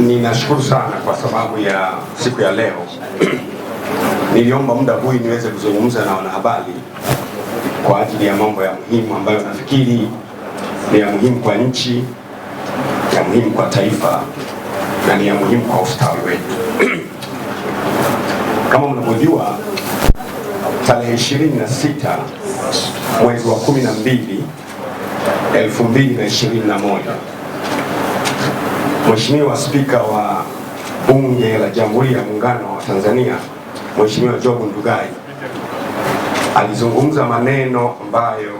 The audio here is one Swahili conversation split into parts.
Ninashukuru sana kwa sababu ya siku ya leo. Niliomba muda huu niweze kuzungumza na wanahabari kwa ajili ya mambo ya muhimu ambayo nafikiri ni ya muhimu kwa nchi, ya muhimu kwa taifa na ni ya muhimu kwa ustawi wetu. Kama mnavyojua, tarehe 26 mwezi wa 12 2021, Mheshimiwa Spika wa Bunge la Jamhuri ya Muungano wa Tanzania, Mheshimiwa Job Ndugai alizungumza maneno ambayo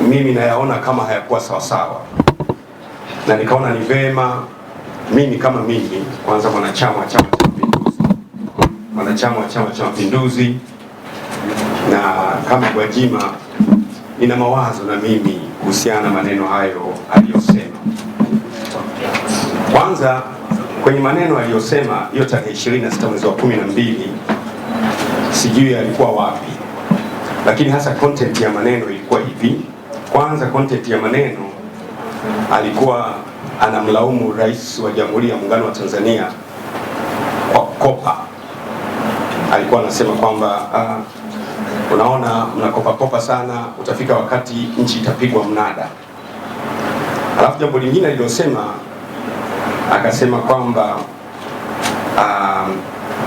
mimi nayaona kama hayakuwa sawasawa, na nikaona ni vema mimi kama mimi, kwanza mwanachama wa Chama cha Mapinduzi, na kama Gwajima nina mawazo na mimi kuhusiana na maneno hayo aliyosema. Kwanza, kwenye maneno aliyosema hiyo tarehe 26 mwezi wa 12, sijui alikuwa wapi, lakini hasa content ya maneno ilikuwa hivi. Kwanza, content ya maneno alikuwa anamlaumu Rais wa Jamhuri ya Muungano wa Tanzania kwa kukopa. Alikuwa anasema kwamba unaona, mnakopa sana, utafika wakati nchi itapigwa mnada. Alafu jambo lingine alilosema, akasema kwamba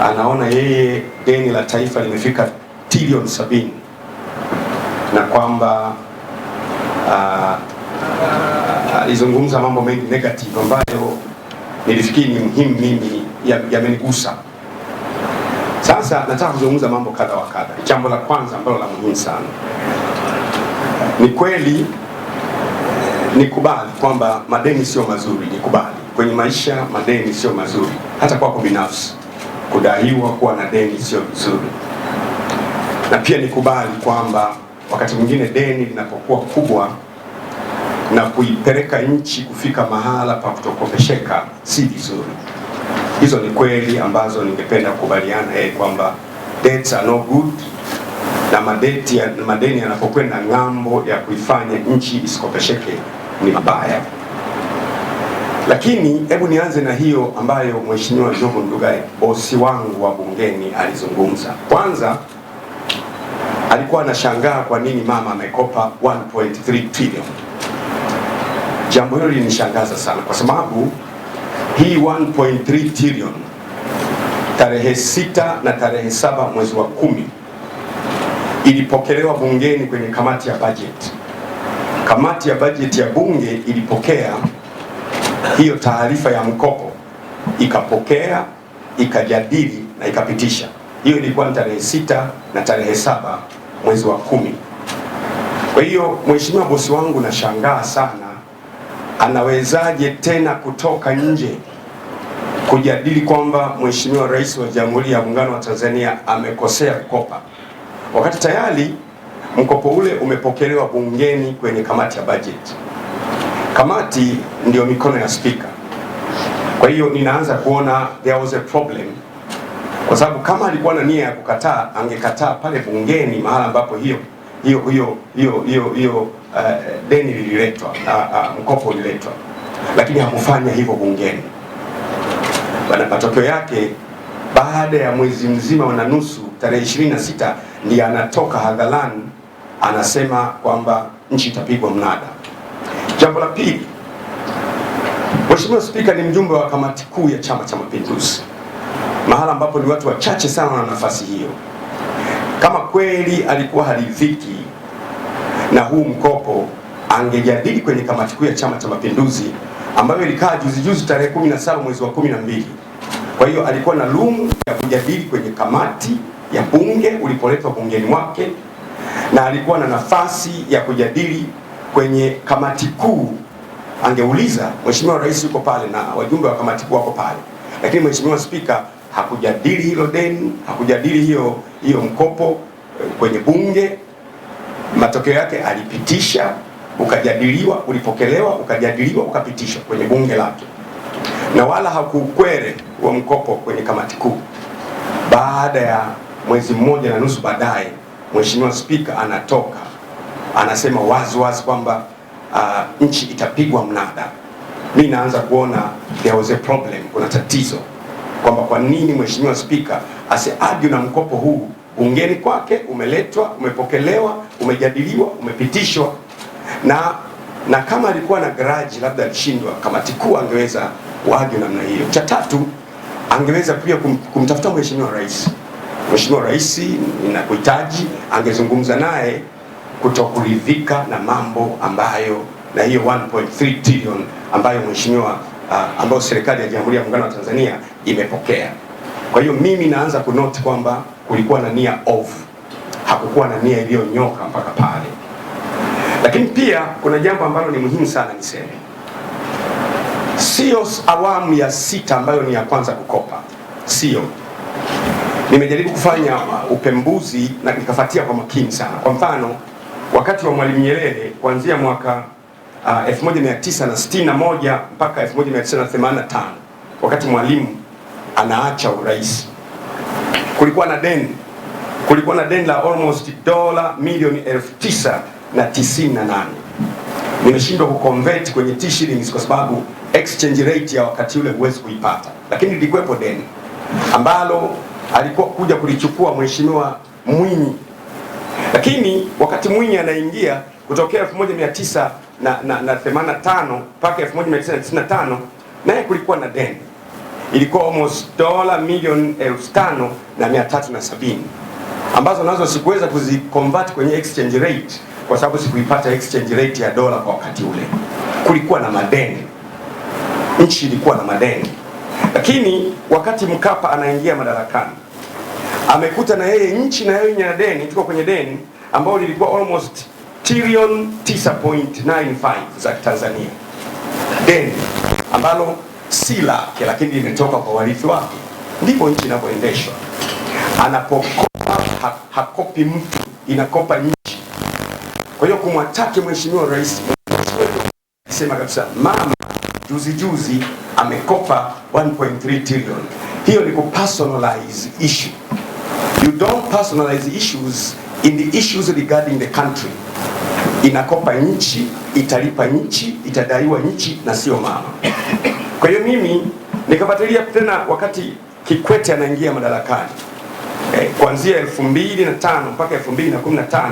anaona yeye deni la taifa limefika trilioni 70, na kwamba alizungumza mambo mengi negative ambayo nilifikiri ni muhimu, mimi yamenigusa. Sasa nataka kuzungumza mambo kadha wa kadha. Jambo la kwanza ambalo la muhimu sana ni kweli, nikubali kwamba madeni sio mazuri. Nikubali kwenye maisha madeni sio mazuri, hata kwako binafsi kudaiwa kuwa na deni sio vizuri. Na pia nikubali kwamba wakati mwingine deni linapokuwa kubwa na kuipeleka nchi kufika mahala pa kutokopesheka si vizuri. Hizo ni kweli ambazo ningependa kukubaliana kwamba debts are no good, na madeni yanapokwenda ng'ambo ya kuifanya nchi isikopesheke ni mabaya. Lakini hebu nianze na hiyo ambayo Mheshimiwa Job Ndugai, bosi wangu wa bungeni, alizungumza. Kwanza, alikuwa anashangaa kwa nini mama amekopa 1.3 trillion. Jambo hilo linishangaza sana kwa sababu hii 1.3 trillion tarehe 6 na tarehe 7 mwezi wa 10 ilipokelewa bungeni kwenye kamati ya budget. Kamati ya budget ya bunge ilipokea hiyo taarifa ya mkopo, ikapokea, ikajadili na ikapitisha. Hiyo ilikuwa tarehe 6 na tarehe 7 mwezi wa 10. Kwa hiyo mheshimiwa bosi wangu, nashangaa sana anawezaje tena kutoka nje kujadili kwamba Mheshimiwa Rais wa Jamhuri ya Muungano wa Tanzania amekosea kukopa, wakati tayari mkopo ule umepokelewa bungeni kwenye kamati ya budget. Kamati ndio mikono ya spika. Kwa hiyo ninaanza kuona there was a problem, kwa sababu kama alikuwa na nia ya kukataa, angekataa pale bungeni mahala ambapo hiyo deni lililetwa, mkopo uliletwa, lakini hakufanya hivyo bungeni. Bana, matokeo yake baada ya mwezi mzima na nusu, tarehe 26 ndiye anatoka hadharani anasema kwamba nchi itapigwa mnada. Jambo la pili, Mheshimiwa Spika ni mjumbe wa kamati kuu ya Chama cha Mapinduzi, mahala ambapo ni watu wachache sana na nafasi hiyo. Kama kweli alikuwa haridhiki na huu mkopo, angejadili kwenye kamati kuu ya Chama cha Mapinduzi ambayo ilikaa juzi tarehe 17 mwezi wa 12. Kwa hiyo alikuwa na lumu ya kujadili kwenye kamati ya bunge ulipoletwa bungeni mwake, na alikuwa na nafasi ya kujadili kwenye kamati kuu. Angeuliza, Mheshimiwa Rais yuko pale na wajumbe wa kamati kuu wako pale, lakini Mheshimiwa Spika hakujadili hilo deni, hakujadili hiyo mkopo kwenye bunge. Matokeo yake alipitisha, ukajadiliwa, ulipokelewa, ukajadiliwa, ukapitishwa kwenye bunge lake, na wala hakukwere wa mkopo kwenye kamati kuu. Baada ya mwezi mmoja na nusu baadaye, Mheshimiwa Spika anatoka anasema wazi kwamba nchi itapigwa mnada. mimi naanza kuona there was a problem, kuna tatizo, kwamba kwa nini Mheshimiwa Spika asiargue na mkopo huu bungeni kwake, umeletwa, umepokelewa, umejadiliwa, umepitishwa, na kama alikuwa na garage, labda alishindwa, kamati kuu angeweza kuargue namna hiyo. Cha tatu, angeweza pia kumtafuta Mheshimiwa Rais. Mheshimiwa Rais, ninakuhitaji, angezungumza naye kutokuridhika na mambo ambayo, na hiyo 1.3 trillion ambayo mheshimiwa ambayo serikali ya Jamhuri ya Muungano wa Tanzania imepokea. Kwa hiyo mimi naanza kunote kwamba kulikuwa na nia off, hakukuwa na nia iliyonyoka mpaka pale. Lakini pia kuna jambo ambalo ni muhimu sana niseme, sio awamu ya 6 ambayo ni ya kwanza kukopa, sio. Nimejaribu kufanya upembuzi na nikafuatia kwa makini sana. Kwa mfano, wakati wa Mwalimu Nyerere kuanzia mwaka 1961 mpaka 1985, wakati Mwalimu anaacha urais, kulikuwa na deni la almost dola milioni 998. Nimeshindwa kuconvert kwenye T-shillings kwa sababu exchange rate ya wakati ule huwezi kuipata, lakini lilikuwepo deni ambalo alikuwa kuja kulichukua Mheshimiwa Mwinyi. Lakini wakati Mwinyi anaingia kutokea 1985 mpaka 1995, naye kulikuwa na deni, ilikuwa almost dola milioni 5,370, ambazo nazo sikuweza kuziconvert kwenye exchange rate kwa sababu sikuipata exchange rate ya dola kwa wakati ule. Kulikuwa na madeni, nchi ilikuwa na madeni. Lakini wakati Mkapa anaingia madarakani, amekuta na yeye nchi na yeye ina deni, tuko kwenye deni ambao lilikuwa almost trillion 9.95 za Tanzania, deni ambalo si lake lakini limetoka kwa warithi wake. Ndipo nchi inapoendeshwa. Anapokopa hakopi mtu, inakopa nchi. Kwa hiyo kumwataki Mheshimiwa Rais, sema kabisa, mama juzi amekopa 1.3 trillion. Hiyo ni kupersonalize issue. You don't personalize issues in the issues regarding the country. Inakopa nchi, italipa nchi, itadaiwa nchi na sio mama. Kwa hiyo mimi nikafuatilia tena wakati Kikwete anaingia madarakani. Kuanzia 2005 mpaka 2015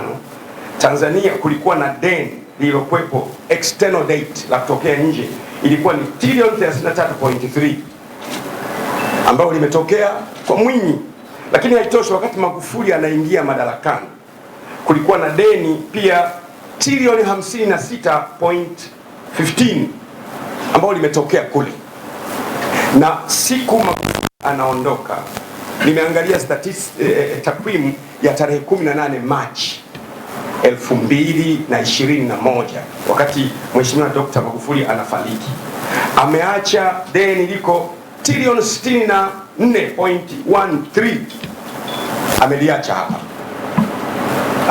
Tanzania kulikuwa na deni lililokuwepo external debt la kutokea nje, ilikuwa ni trillion 33.3 ambao limetokea kwa Mwinyi. Lakini haitoshi, wakati Magufuli anaingia madarakani kulikuwa na deni pia trilioni 56.15 ambao limetokea kule. Na siku Magufuli anaondoka, nimeangalia takwimu ya tarehe 18 Machi 2021, wakati Mheshimiwa Dr. Magufuli anafariki, ameacha deni liko trilioni 64.13 ameliacha hapa.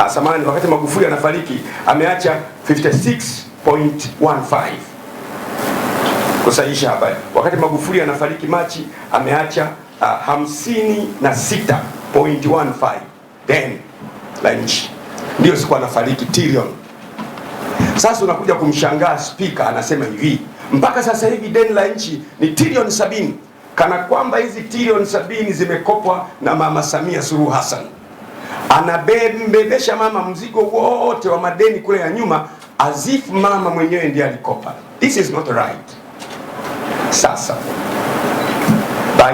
Samahani, wakati Magufuli anafariki ameacha 56.15. Kusahihisha habari, wakati Magufuli anafariki Machi ameacha 56.15 deni la nchi. Ndio siku anafariki trilioni. Sasa unakuja kumshangaa Spika anasema hivi, mpaka sasa hivi deni la nchi ni trilioni 70, kana kwamba hizi trilioni 70 zimekopwa na Mama Samia Suluhu Hassan. Anabebesha mama mzigo wote wa madeni kule ya nyuma, as if mama mwenyewe ndiye alikopa. This is not right. Sasa by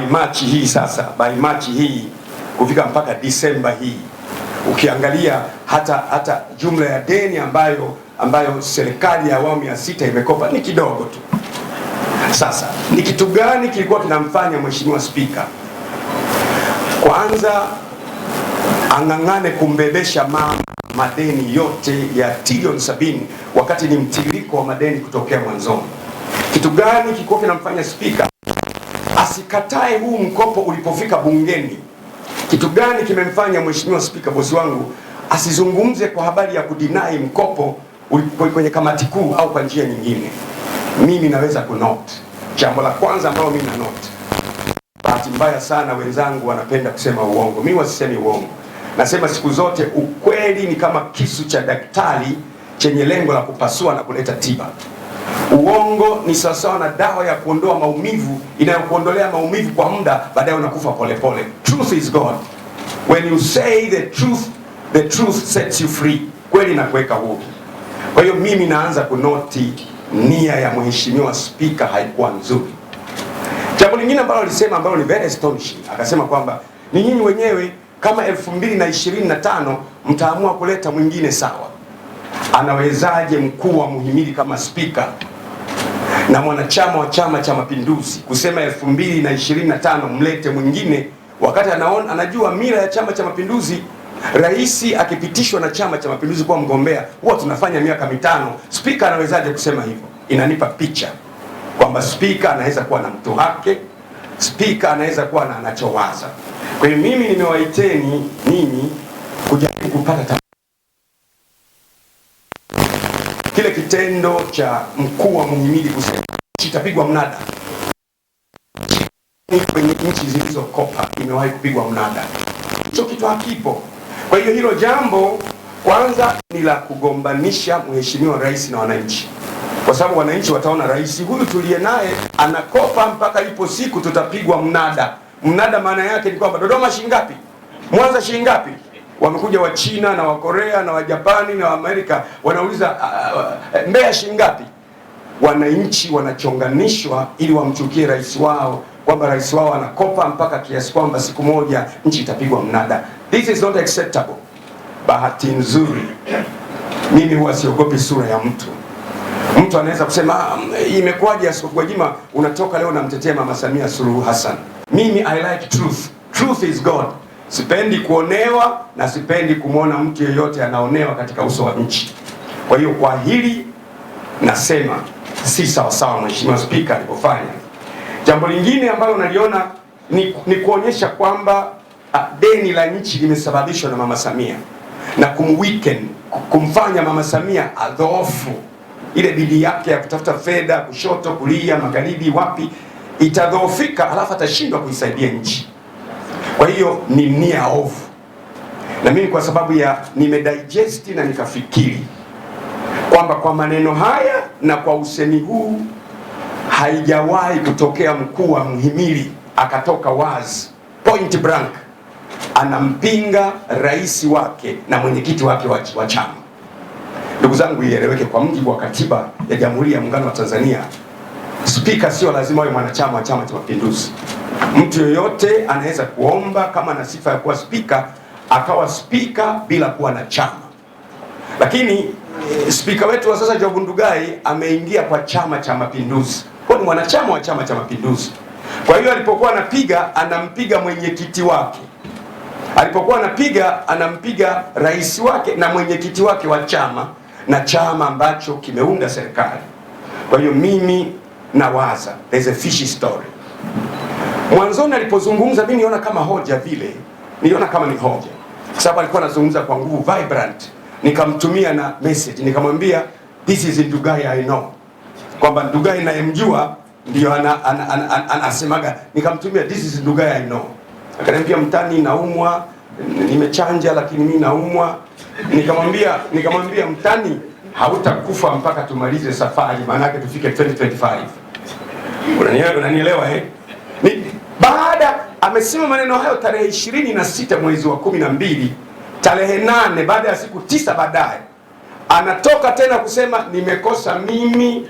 March hii kufika mpaka Disemba hii, ukiangalia hata jumla ya deni ambayo serikali ya awamu ya 6 imekopa ni kidogo tu. Sasa ni kitu gani kilikuwa kinamfanya Mheshimiwa Spika kwanza ang'ang'ane kumbebesha mama madeni yote ya trilioni 70 wakati ni mtiririko wa madeni kutokea mwanzoni? Kitu gani kilikuwa kinamfanya Spika asikatae huu mkopo ulipofika bungeni? Kitu gani kimemfanya Mheshimiwa Spika, bosi wangu, asizungumze kwa habari ya kudinai mkopo kwenye kamati kuu au kwa njia nyingine? Mimi naweza kunote jambo la kwanza ambalo mimi na note. Bahati mbaya sana wenzangu wanapenda kusema uongo. Mimi wasisemi uongo. Nasema siku zote ukweli ni kama kisu cha daktari chenye lengo la kupasua na kuleta tiba. Uongo ni sawasawa na dawa ya kuondoa maumivu, inayokuondolea maumivu kwa muda, baadaye unakufa polepole. Truth is God. When you say the truth sets you free. Kweli na kuweka huru. Kwa hiyo mimi naanza kunoti nia ya Mheshimiwa Spika haikuwa nzuri. Jambo lingine ambalo alisema, ambalo ni very astonishing, akasema kwamba ni nyinyi wenyewe kama 2025 mtaamua kuleta mwingine, sawa. Anawezaje mkuu wa muhimili kama spika na mwanachama wa Chama cha Mapinduzi kusema 2025 mlete mwingine, wakati anajua mira ya Chama cha Mapinduzi, rais akipitishwa na Chama cha Mapinduzi kuwa mgombea huwa tunafanya miaka mitano. Spika anawezaje kusema hivyo? Inanipa picha kwamba spika anaweza kuwa na mtu wake, spika anaweza kuwa na anachowaza. Kwa hiyo mimi nimewaiteni ninyi kujaribu kupata kile kitendo cha mkuu wa muhimili kusema kitapigwa mnada. Kwenye nchi zilizokopa imewahi kupigwa mnada, hicho kitu hakipo. Kwa hiyo hilo jambo kwanza ni la kugombanisha mheshimiwa rais na wananchi, kwa sababu wananchi wataona rais huyu tuliye naye anakopa mpaka ipo siku tutapigwa mnada. Mnada maana yake ni kwamba Dodoma shilingi ngapi, Mwanza shilingi ngapi. Wamekuja wa China na wa Korea na wa Japani na wa Amerika wanauliza Mbeya shilingi ngapi. Wananchi wanachonganishwa ili wamchukie rais wao, kwamba rais wao anakopa mpaka kiasi kwamba siku moja nchi itapigwa mnada. This is not acceptable. Bahati nzuri mimi huwa siogopi sura ya mtu. Mtu anaweza kusema imekuwaje Askofu Gwajima unatoka leo namtetea Mama Samia Suluhu Hassan. Mimi I like truth. Truth is God. Sipendi kuonewa na sipendi kumwona mtu yeyote anaonewa katika uso wa nchi. Kwa hiyo kwa hili nasema si sawa sawa Mheshimiwa Spika alipofanya. Jambo lingine ambalo naliona ni kuonyesha kwamba deni la nchi limesababishwa na Mama Samia na kumfanya Mama Samia adhoofu. Ile bidii yake ya kutafuta fedha kushoto, kulia, magharibi, wapi itadhoofika, alafu atashindwa kuisaidia nchi. Kwa hiyo ni nia ovu. Na mimi kwa sababu ya nimedigest na nikafikiri kwamba kwa maneno haya na kwa usemi huu haijawahi kutokea mkuu wa muhimili akatoka wazi point blank anampinga rais wake na mwenyekiti wake wa chama. Ndugu zangu, ieleweke, kwa mujibu wa katiba ya Jamhuri ya Muungano wa Tanzania, spika sio lazima awe mwanachama wa Chama cha Mapinduzi. Mtu yoyote anaweza kuomba kama na sifa ya kuwa spika akawa spika bila kuwa na chama. Lakini spika wetu wa sasa Job Ndugai ameingia kwa Chama cha Mapinduzi, kwa ni mwanachama wa Chama cha Mapinduzi. Kwa hiyo alipokuwa anapiga anampiga mwenyekiti wake, alipokuwa anapiga anampiga rais wake na mwenyekiti wake wa chama na chama ambacho kimeunda serikali. Kwa hiyo mimi nawaza there's a fishy story. Mwanzoni alipozungumza mimi niona kama hoja vile, niliona kama ni hoja, kwa sababu alikuwa anazungumza kwa nguvu vibrant. Nikamtumia na message nikamwambia this is Ndugai I know, kwamba Ndugai nayemjua ndio anasemaga. Nikamtumia this is Ndugai I know. Akaniambia mtani, naumwa, nimechanja lakini mimi naumwa. Nikamwambia mtani, hautakufa mpaka tumalize safari, maana yake tufike 2025. Unanielewa eh? Baada amesema maneno hayo tarehe 26 mwezi wa 12, tarehe 8 baada ya siku 9 baadaye anatoka tena kusema nimekosa mimi,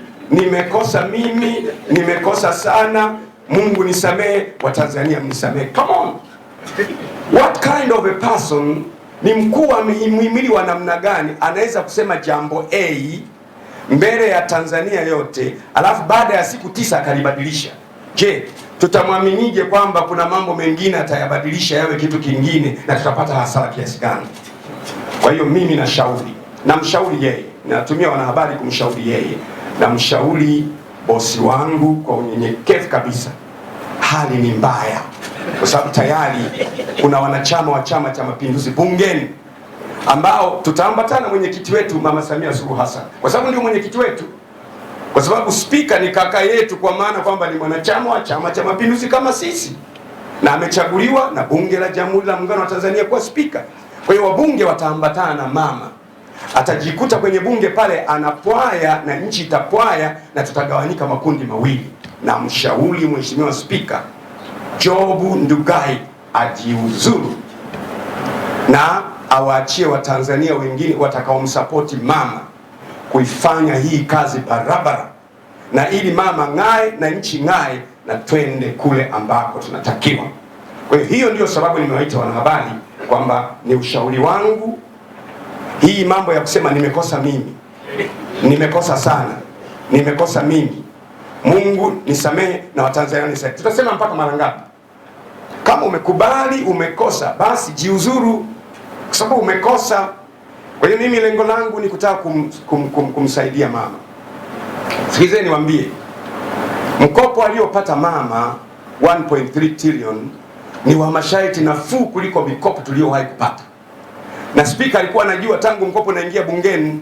nimekosa sana, Mungu nisamehe, Watanzania mnisamehe. Come on. What kind of a person, ni mkuu wa muhimili wa namna gani anaweza kusema jambo A mbele ya Tanzania yote alafu baada ya siku 9 akalibadilisha? Je, tutamwaminije kwamba kuna mambo mengine atayabadilisha yawe kitu kingine na tutapata hasara kiasi gani? Kwa hiyo mimi namshauri yeye, natumia wanahabari kumshauri yeye, namshauri bosi wangu kwa unyenyekevu kabisa, hali ni mbaya, kwa sababu tayari kuna wanachama wa Chama cha Mapinduzi bungeni ambao tutaambatana mwenyekiti wetu Mama Samia Suluhu Hassan, kwa sababu ndio mwenyekiti wetu, kwa sababu spika ni kaka yetu, kwa maana kwamba ni mwanachama wa Chama cha Mapinduzi kama sisi, na amechaguliwa na bunge la Jamhuri ya Muungano wa Tanzania kuwa spika. Kwa hiyo wabunge wataambatana na mama, atajikuta kwenye bunge pale anapwaya na nchi itapwaya na tutagawanyika makundi mawili. Na mshauri Mheshimiwa Spika Job Ndugai ajiuzuru na awaachie Watanzania wengine watakaomsapoti mama kuifanya hii kazi barabara, na ili mama ng'ae na nchi ng'ae na twende kule ambako tunatakiwa. Kwa hiyo ndio sababu nimewaita wanahabari, kwamba ni ushauri wangu. Hii mambo ya kusema nimekosa mimi, nimekosa sana, nimekosa mimi, Mungu nisamehe na Watanzania nisamehe, tutasema mpaka mara ngapi? Kama umekubali umekosa, basi jiuzuru, kwa sababu umekosa. Kwa hiyo mimi lengo langu ni kutaka kumsaidia mama. Sikizeni niwaambie, mkopo aliopata mama 1.3 trillion ni wa masharti nafuu kuliko mikopo tuliyowahi kupata. Na Spika alikuwa anajua tangu mkopo naingia bungeni.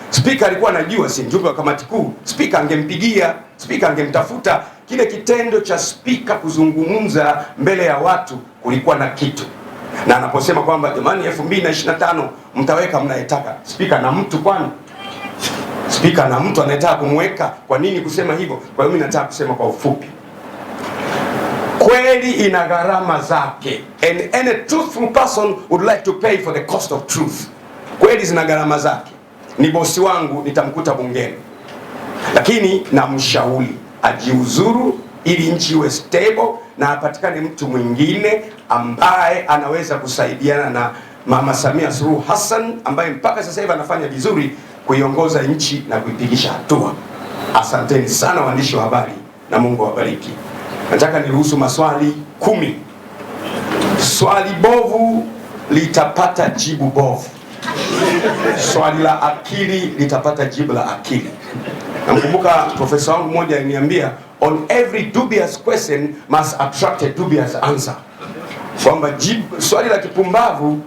Spika alikuwa anajua, si mjumbe wa kamati kuu. Spika angempigia, Spika angemtafuta. Kile kitendo cha Spika kuzungumza mbele ya watu kulikuwa na kitu. Na anaposema kwamba jamani 2025 mtaweka mnayetaka, Spika na mtu kwani? Spika na mtu anayetaka kumweka, kwa nini kusema hivyo? Kwa hiyo mimi nataka kusema kwa ufupi, kweli ina gharama zake, and any truthful person would like to pay for the cost of truth. Kweli zina gharama zake. Ni bosi wangu, nitamkuta bungeni, lakini namshauri ajiuzuru ili nchi iwe stable na apatikane mtu mwingine ambaye anaweza kusaidiana na Mama Samia Suluhu Hassan ambaye mpaka sasa hivi anafanya vizuri kuiongoza nchi na kuipigisha hatua. Asanteni sana waandishi wa habari na Mungu awabariki. Nataka niruhusu maswali 10. Swali bovu litapata jibu bovu. Swali la akili litapata jibu la akili. Namkumbuka profesa wangu mmoja aliniambia, on every dubious question must attract a dubious answer. Kwamba swali la kipumbavu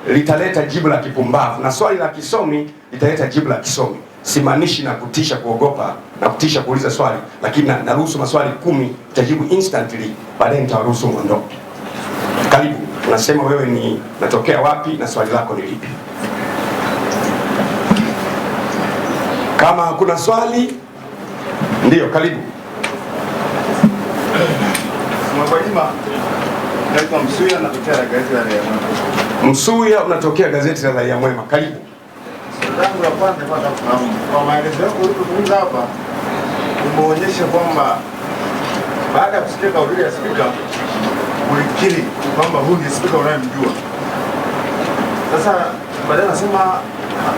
litaleta jibu la kipumbavu na swali la kisomi litaleta jibu la kisomi. Simaanishi na kutisha kuogopa na kutisha kuuliza swali, lakini naruhusu maswali 10 utajibu instantly, baadaye nitaruhusu muondoke. Karibu, unasema wewe ni natokea wapi na swali lako ni lipi? Kama hakuna swali, ndio karibu. Naitwa Msuya, natokea gazeti la Raia Mwema. Msuya, unatokea gazeti la Raia Mwema, karibu. Swali la kwanza nataka kufahamu, kwa maelezo yako ulipozungumza hapa, umeonyesha kwamba baada ya kusikia kauli ya Spika ulikiri kwamba huyu ni Spika unayemjua. Sasa baadaye anasema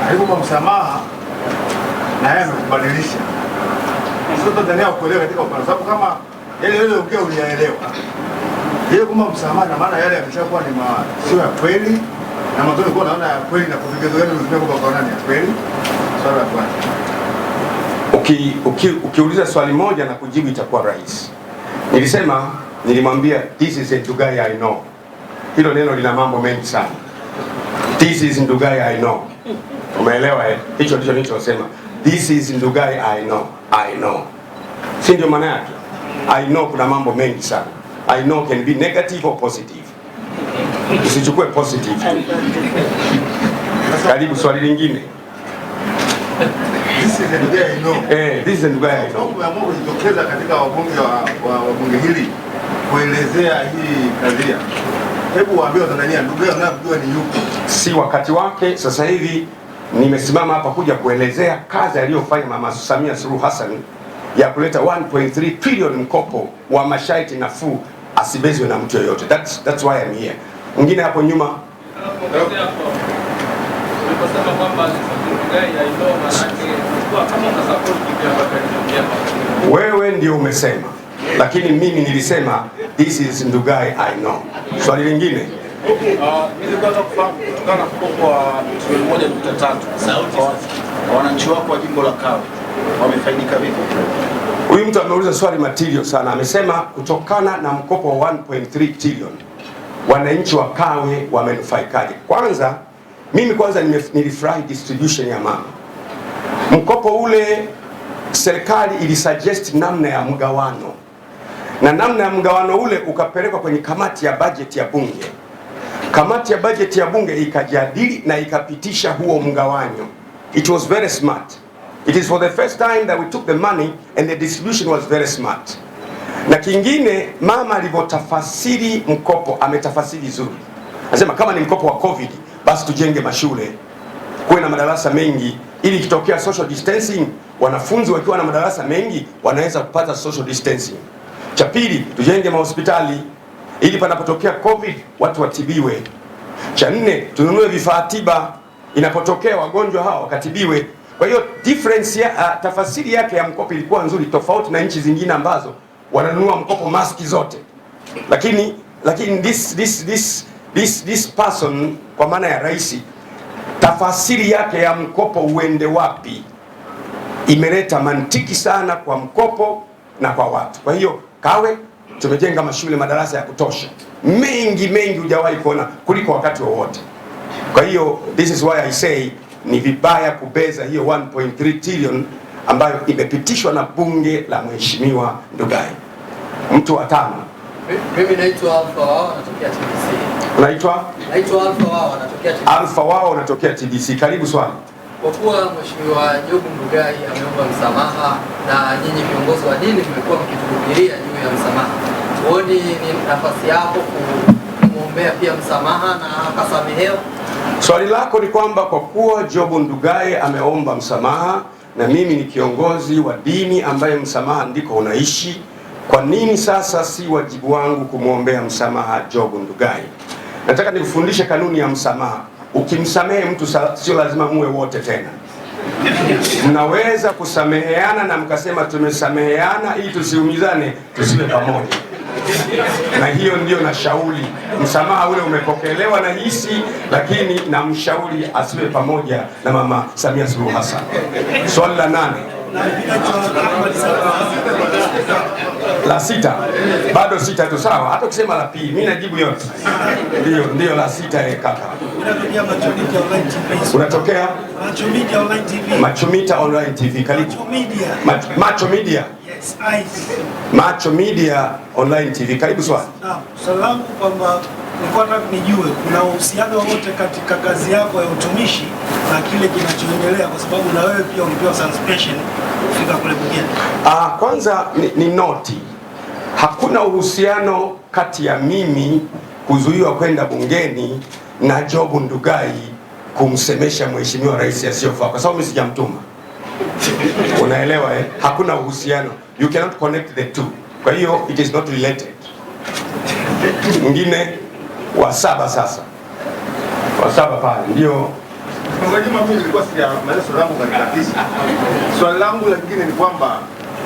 aliomba msamaha na yeye amekubadilisha. Sasa Tanzania kuelewa katika upande, sababu kama yale yale ongea uliyaelewa. Yeye kama msamaha na maana yale yameshakuwa ni sio ya kweli, na mwanzo nilikuwa naona ya kweli na kuvigezo gani unatumia kwa kaona ni ya kweli. Swali la kwanza. Ukiuliza swali moja na kujibu itakuwa rahisi. Nilimwambia this is Ndugai I know. Hilo neno lina mambo mengi sana. This is Ndugai I know. Umeelewa hicho ndicho nilichosema. This is Ndugai I know. I know. Si ndio maana yake? I know kuna mambo mengi sana. I know can be negative or positive. Usichukue positive. Karibu swali lingine. This is Ndugai I know. This is Ndugai I know. Umeamua kujitokeza katika wabunge wa bunge hili kuelezea hii kadhia. Hebu waambie Watanzania Ndugai unayemjua ni yupi? Si wakati wake sasa hivi. Nimesimama hapa kuja kuelezea kazi aliyofanya Mama Samia Suluhu Hassan ya kuleta 1.3 trillion mkopo wa masharti nafuu, asibezwe na mtu yoyote. That's why I'm here. Mwingine hapo nyuma wewe ndio umesema, lakini mimi nilisema this is Ndugai I know. Swali lingine. Nilikuwa kufahamu kutokana na mkopo wa trilioni 1.3 wananchi wako wa jimbo la Kawe wamefaidika vipi? Huyu mtu ameuliza swali material sana. Amesema kutokana na mkopo wa 1.3 trillion wananchi wa Kawe wamenufaikaje? Kwanza mimi nilifurahi distribution ya mama. Mkopo ule serikali ilisuggest namna ya mgawano, na namna ya mgawano ule ukapelekwa kwenye kamati ya budget ya bunge. Kamati ya bajeti ya bunge ikajadili na ikapitisha huo mgawanyo. It was very smart. It is for the first time that we took the money and the distribution was very smart. Na kingine, mama alivyotafasiri mkopo ametafasiri vizuri. Anasema kama ni mkopo wa COVID, basi tujenge mashule, kuwe na madarasa mengi, ili ikitokea social distancing, wanafunzi wakiwa na madarasa mengi wanaweza kupata social distancing. Cha pili, tujenge mahospitali ili panapotokea COVID watu watibiwe. Cha nne, tununue vifaa tiba inapotokea wagonjwa hawa wakatibiwe. Kwa hiyo difference ya tafasiri yake ya mkopo ilikuwa nzuri, tofauti na nchi zingine ambazo wananunua mkopo maski zote. Lakini this person, kwa maana ya rais, tafasiri yake ya mkopo uende wapi imeleta mantiki sana kwa mkopo na kwa watu. Kwa hiyo Kawe tumejenga mashule, madarasa ya kutosha, mengi hujawahi kuona kuliko wakati wowote. Kwa hiyo this is why I say ni vibaya kubeza hiyo 1.3 trillion ambayo imepitishwa na bunge la Mheshimiwa Ndugai. Mtu wa tano. Mimi naitwa Alpha Wao, natokea TBC. Unaitwa? Naitwa Alpha Wao, natokea TBC. Alpha Wao, natokea TBC. Karibu swali. Kwa kuwa Mheshimiwa Job Ndugai ameomba msamaha na nyinyi viongozi wa dini mmekuwa mkituhubiria juu ya msamaha, huoni ni nafasi yako kumwombea pia msamaha na akasamehewa? Swali lako ni kwamba kwa kuwa Job Ndugai ameomba msamaha na mimi ni kiongozi wa dini ambaye msamaha ndiko unaishi, kwa nini sasa si wajibu wangu kumwombea msamaha Job Ndugai? Nataka nikufundishe kanuni ya msamaha. Ukimsamehe mtu sio lazima muwe wote tena. Mnaweza kusameheana na mkasema tumesameheana ili tusiumizane, tusiwe pamoja. Na hiyo ndio nashauri. Msamaha ule umepokelewa na hisi, lakini na mshauri asiwe pamoja na Mama Samia Suluhu Hassan. Swali la 8. La 6. Bado 6 tu, sawa. Hata ukisema la pili, mimi najibu yote. Ndio la 6 kaka. Unatokea Macho Media Online TV. Karibu. Macho Media. Yes, Macho Media Online TV. Karibu swali. Naam, swali langu kwamba nilikuwa nataka nijue kuna uhusiano wote katika kazi yako ya utumishi na kile kinachoendelea, kwa sababu na wewe pia ulipewa suspension kufika kule bungeni. Kwanza ni noti. Hakuna uhusiano kati ya mimi kuzuiwa kwenda bungeni na Job Ndugai kumsemesha Mheshimiwa Rais asiyofaa, kwa sababu mimi sijamtuma. Unaelewa eh? Hakuna uhusiano. You cannot connect the two. Kwa hiyo it is not related. Mwingine wa 7 sasa. Wa 7 pale ndio. Kwa mimi nilikuwa sijamaliza swali langu katika kesi. Swali langu lingine ni kwamba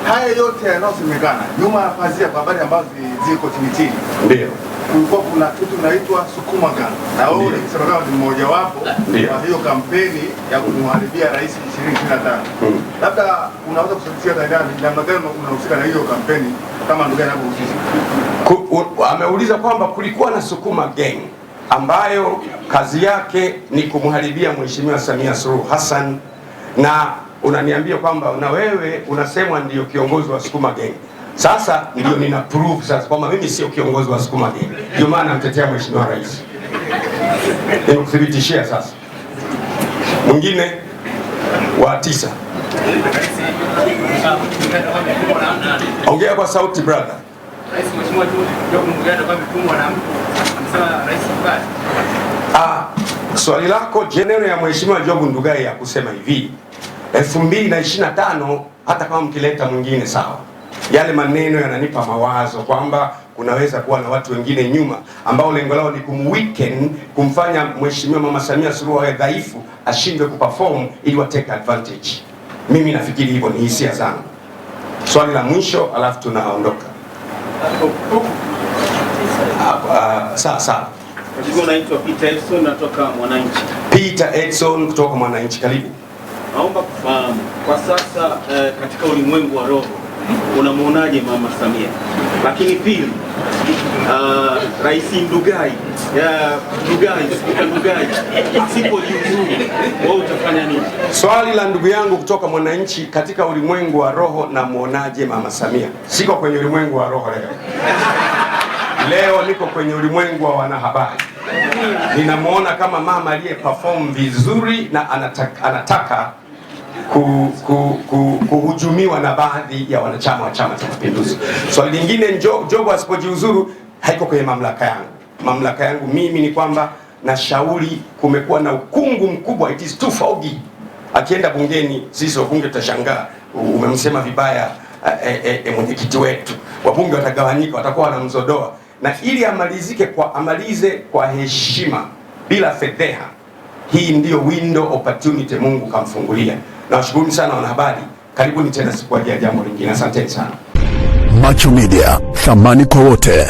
haya yote yanayosemekana nyuma ya pazia kwa habari ambazo ziko chini. Ndio. Kulikuwa kuna kitu kinaitwa Sukuma Gang. Na wewe ulisema kama ni mmoja wapo wa hiyo kampeni ya kumharibia rais 2025. Labda unaweza kushirikisha namna gani unahusika na hiyo kampeni kama ndugu yangu anahusika? Ameuliza kwamba kulikuwa na Sukuma Gang ambayo kazi yake ni kumharibia Mheshimiwa Samia Suluhu Hassan, na unaniambia kwamba na wewe unasemwa ndio kiongozi wa Sukuma Gang. Sasa ndio nina proof sasa kwamba mimi sio kiongozi wa Sukuma Gang. Ndio maana namtetea Mheshimiwa Rais. Nikuthibitishia sasa. Mwingine wa 9. Ongea kwa sauti brother. Rais Mheshimiwa Job Ndugai amefungwa na amesema rais mbaya. Swali lako jenero ya Mheshimiwa Job Ndugai ya kusema hivi 2025 hata kama mkileta mwingine sawa. Yale maneno yananipa mawazo kwamba kunaweza kuwa na watu wengine nyuma ambao lengo lao ni kumweaken, kumfanya Mheshimiwa Mama Samia Suluhu awe dhaifu, ashindwe kuperform ili wa take advantage. Mimi nafikiri hivyo, ni hisia zangu. Swali la mwisho alafu tunaondoka. Sawa. Mheshimiwa, naitwa Peter Edson, natoka Mwananchi. Peter Edson kutoka Mwananchi, karibu. Naomba kufahamu kwa sasa katika ulimwengu wa roho unamuonaje Mama Samia? Lakini pili, Rais Ndugai asipojiuzulu wewe utafanya nini? Swali la ndugu yangu kutoka Mwananchi, katika ulimwengu wa roho na muonaje Mama Samia? Siko kwenye ulimwengu wa roho leo. Leo niko kwenye ulimwengu wa wanahabari. ninamuona kama mama aliye perform vizuri na anataka kuhujumiwa na baadhi ya wanachama wa Chama cha Mapinduzi. Swali lingine, Jobu asipojiuzuru haiko kwenye mamlaka yangu. Mamlaka yangu mimi ni kwamba nashauri, kumekuwa na ukungu mkubwa, it is too foggy. Akienda bungeni, sisi wabunge tutashangaa, umemsema vibaya mwenyekiti wetu. Wabunge watagawanyika, watakuwa wanamzodoa, na ili amalize kwa heshima bila fedheha. Hii ndio window opportunity Mungu kamfungulia. Nawashukuru sana wanahabari, karibuni tena siku ya jambo lingine. Asante sana. Macho Media, thamani kwa wote.